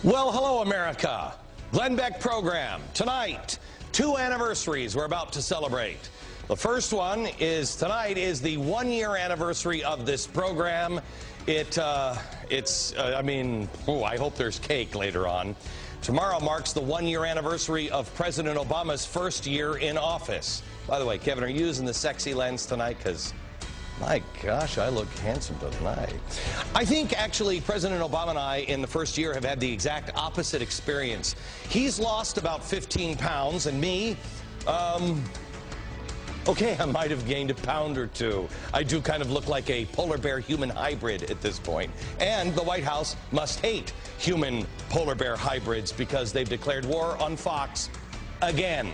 Well, hello, America. Glenn Beck program. Tonight, 2 anniversaries we're about to celebrate. The first one is tonight is the 1-year anniversary of this program. I hope there's cake later on. Tomorrow marks the 1-year anniversary of President Obama's first year in office. By the way, Kevin, are you using the sexy lens tonight? Because, my gosh, I look handsome tonight. I think, actually, President Obama and I, in the first year, have had the exact opposite experience. He's lost about 15 pounds, and me, okay, I might have gained a pound or 2. I do kind of look like a polar bear human hybrid at this point. And the White House must hate human polar bear hybrids because they've declared war on Fox again.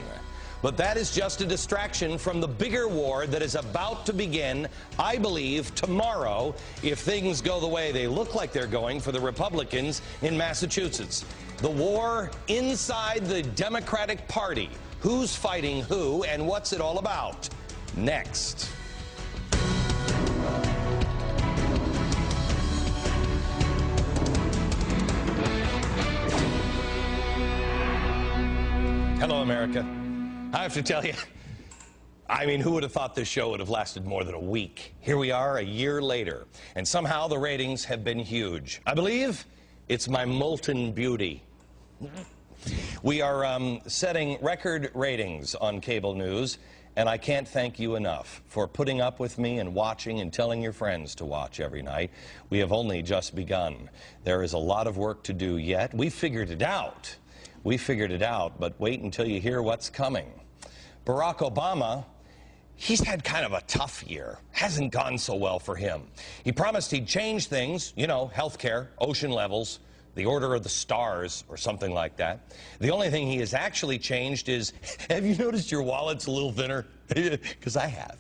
But that is just a distraction from the bigger war that is about to begin, I believe, tomorrow, if things go the way they look like they're going for the Republicans in Massachusetts. The war inside the Democratic Party. Who's fighting who and what's it all about? Next. Hello, America. I have to tell you, who would have thought this show would have lasted more than a week? Here we are a year later, and somehow the ratings have been huge. I believe it's my molten beauty. We are setting record ratings on cable news, and I can't thank you enough for putting up with me and watching and telling your friends to watch every night. We have only just begun. There is a lot of work to do yet. We figured it out. We figured it out, but wait until you hear what's coming. Barack Obama, he's had kind of a tough year. Hasn't gone so well for him. He promised he'd change things, you know, health care, ocean levels, the order of the stars, or something like that. The only thing he has actually changed is, have you noticed your wallet's a little thinner? Because I have.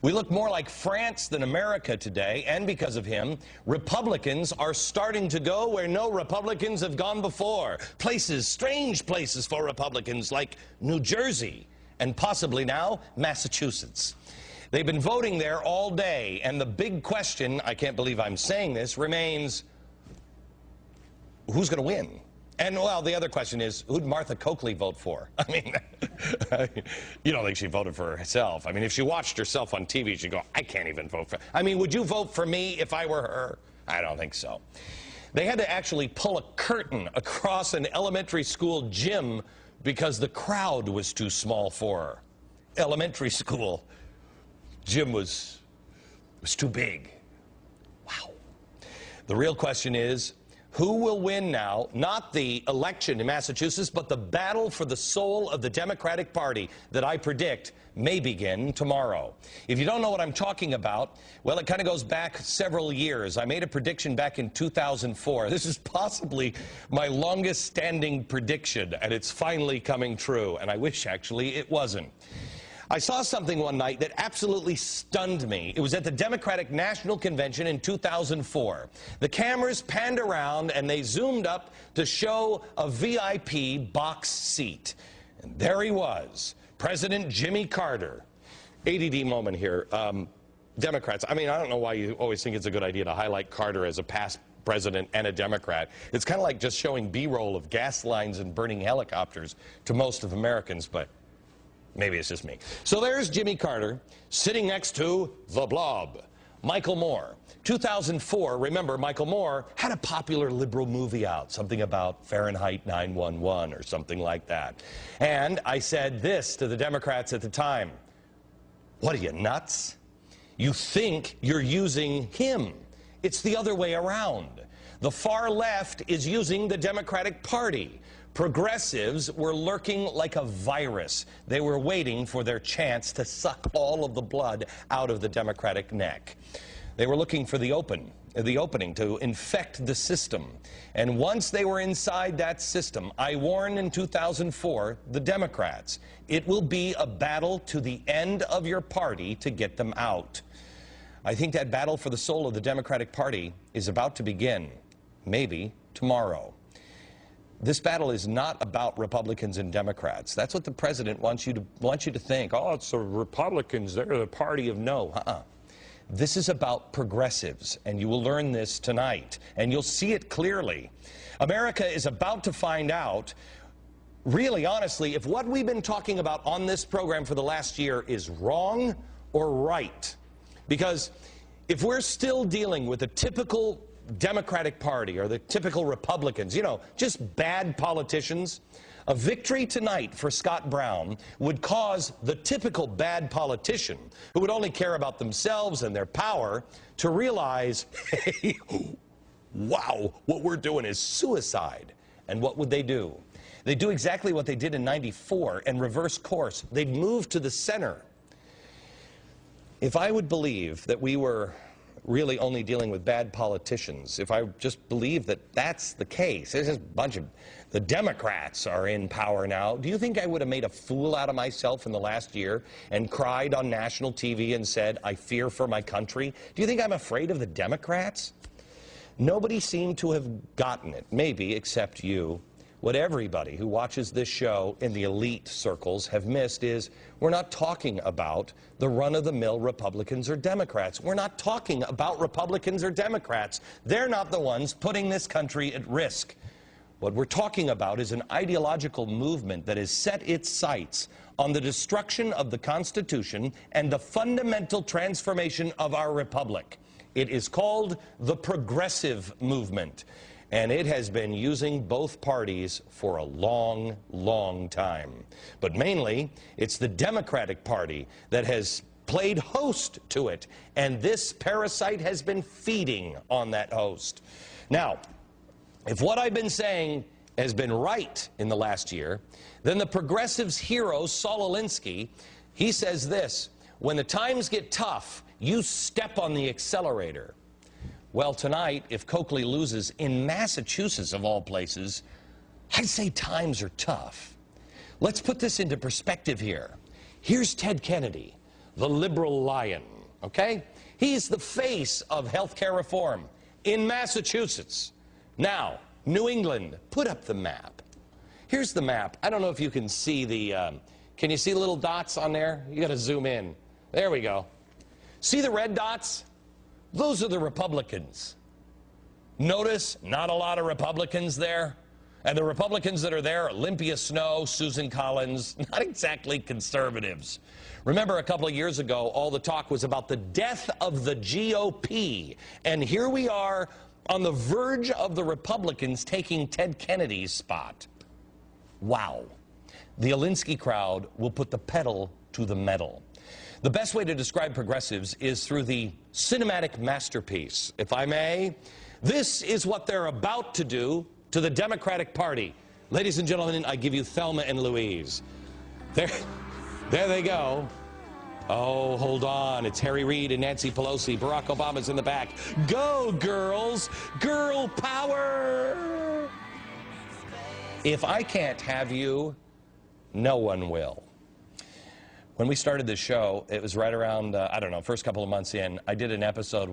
We look more like France than America today, and because of him, Republicans are starting to go where no Republicans have gone before. Places, strange places for Republicans, like New Jersey, and possibly now Massachusetts. They've been voting there all day, and the big question, I can't believe I'm saying this, remains, who's going to win? And, well, the other question is, who'd Martha Coakley vote for? I mean, you don't think she voted for herself. I mean, if she watched herself on TV, she'd go, I can't even vote for... I mean, would you vote for me if I were her? I don't think so. They had to actually pull a curtain across an elementary school gym because the crowd was too small for her. Elementary school gym was too big. Wow. The real question is, who will win now, not the election in Massachusetts, but the battle for the soul of the Democratic Party that I predict may begin tomorrow. If you don't know what I'm talking about, well, it kind of goes back several years. I made a prediction back in 2004. This is possibly my longest standing prediction, and it's finally coming true, and I wish, actually, it wasn't. I saw something one night that absolutely stunned me. It was at the Democratic National Convention in 2004. The cameras panned around and they zoomed up to show a VIP box seat. And there he was, President Jimmy Carter. ADD moment here. Democrats, I don't know why you always think it's a good idea to highlight Carter as a past president and a Democrat. It's kind of like just showing B-roll of gas lines and burning helicopters to most of Americans, but maybe it's just me. So there's Jimmy Carter sitting next to the Blob, Michael Moore. 2004, remember, Michael Moore had a popular liberal movie out, something about Fahrenheit 9/11 or something like that. And I said this to the Democrats at the time: what are you, nuts? You think you're using him. It's the other way around. The far left is using the Democratic Party. Progressives were lurking like a virus. They were waiting for their chance to suck all of the blood out of the Democratic neck. They were looking for the opening to infect the system. And once they were inside that system, I warned in 2004 the Democrats, it will be a battle to the end of your party to get them out. I think that battle for the soul of the Democratic Party is about to begin, maybe tomorrow. This battle is not about Republicans and Democrats. That's what the president wants you to think. Oh, it's the Republicans. They're the party of no. This is about progressives, and you will learn this tonight, and you'll see it clearly. America is about to find out, really honestly, if what we've been talking about on this program for the last year is wrong or right. Because if we're still dealing with the typical Democratic Party or the typical Republicans, you know, just bad politicians, a victory tonight for Scott Brown would cause the typical bad politician who would only care about themselves and their power to realize, hey, wow, what we're doing is suicide. And what would they do? They'd do exactly what they did in '94 and reverse course. They'd move to the center. If I would believe that we were really only dealing with bad politicians, if I just believe that that's the case, there's just a bunch of, the Democrats are in power now, do you think I would have made a fool out of myself in the last year and cried on national TV and said, I fear for my country? Do you think I'm afraid of the Democrats? Nobody seemed to have gotten it, maybe except you. What everybody who watches this show in the elite circles have missed is we're not talking about the run-of-the-mill Republicans or Democrats. We're not talking about Republicans or Democrats. They're not the ones putting this country at risk. What we're talking about is an ideological movement that has set its sights on the destruction of the Constitution and the fundamental transformation of our republic. It is called the progressive movement. And it has been using both parties for a long, long time. But mainly, it's the Democratic Party that has played host to it, and this parasite has been feeding on that host. Now, if what I've been saying has been right in the last year, then the progressives' hero, Saul Alinsky, he says this: when the times get tough, you step on the accelerator. Well, tonight, if Coakley loses in Massachusetts, of all places, I'd say times are tough. Let's put this into perspective here. Here's Ted Kennedy, the liberal lion, okay? He's the face of health care reform in Massachusetts. Now, New England, put up the map. Here's the map. I don't know if you can see the, can you see the little dots on there? You got to zoom in. There we go. See the red dots? Those are the Republicans. Notice not a lot of Republicans there. And the Republicans that are there, Olympia Snowe, Susan Collins, not exactly conservatives. Remember a couple of years ago, all the talk was about the death of the GOP. And here we are on the verge of the Republicans taking Ted Kennedy's spot. Wow. The Alinsky crowd will put the pedal to the metal. The best way to describe progressives is through the cinematic masterpiece. If I may, this is what they're about to do to the Democratic Party. Ladies and gentlemen, I give you Thelma and Louise. There they go. Oh, hold on. It's Harry Reid and Nancy Pelosi. Barack Obama's in the back. Go, girls! Girl power! If I can't have you, no one will. When we started this show, it was right around, I don't know, first couple of months in, I did an episode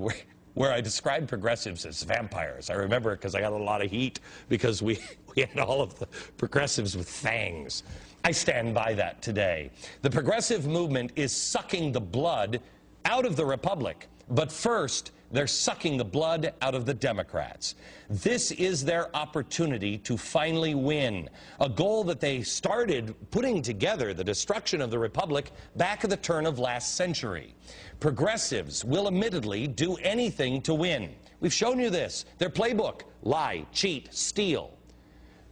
where I described progressives as vampires. I remember it because I got a lot of heat because we had all of the progressives with fangs. I stand by that today. The progressive movement is sucking the blood out of the Republic, but first, they're sucking the blood out of the Democrats. This is their opportunity to finally win, a goal that they started putting together, the destruction of the Republic, back at the turn of last century. Progressives will admittedly do anything to win. We've shown you this. Their playbook: lie, cheat, steal.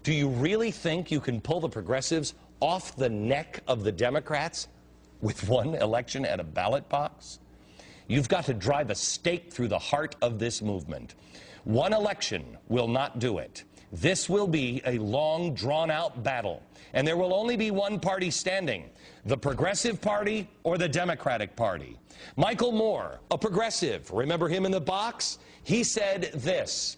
Do you really think you can pull the progressives off the neck of the Democrats with one election at a ballot box? You've got to drive a stake through the heart of this movement. One election will not do it. This will be a long, drawn-out battle, and there will only be one party standing: the Progressive Party or the Democratic Party. Michael Moore, a progressive, remember him in the box? He said this,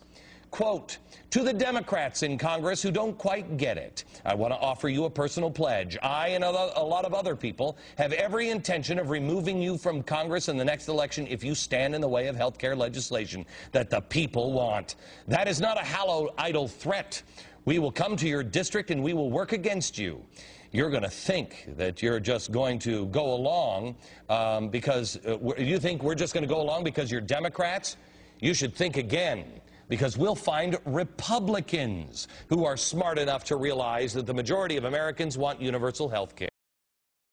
quote, "To the Democrats in Congress who don't quite get it, I want to offer you a personal pledge. I and a lot of other people have every intention of removing you from Congress in the next election if you stand in the way of health care legislation that the people want. That is not a hollow, idle threat. We will come to your district and we will work against you. You're going to think that you're just going to go along because you think we're just going to go along because you're Democrats? You should think again, because we'll find Republicans who are smart enough to realize that the majority of Americans want universal health care.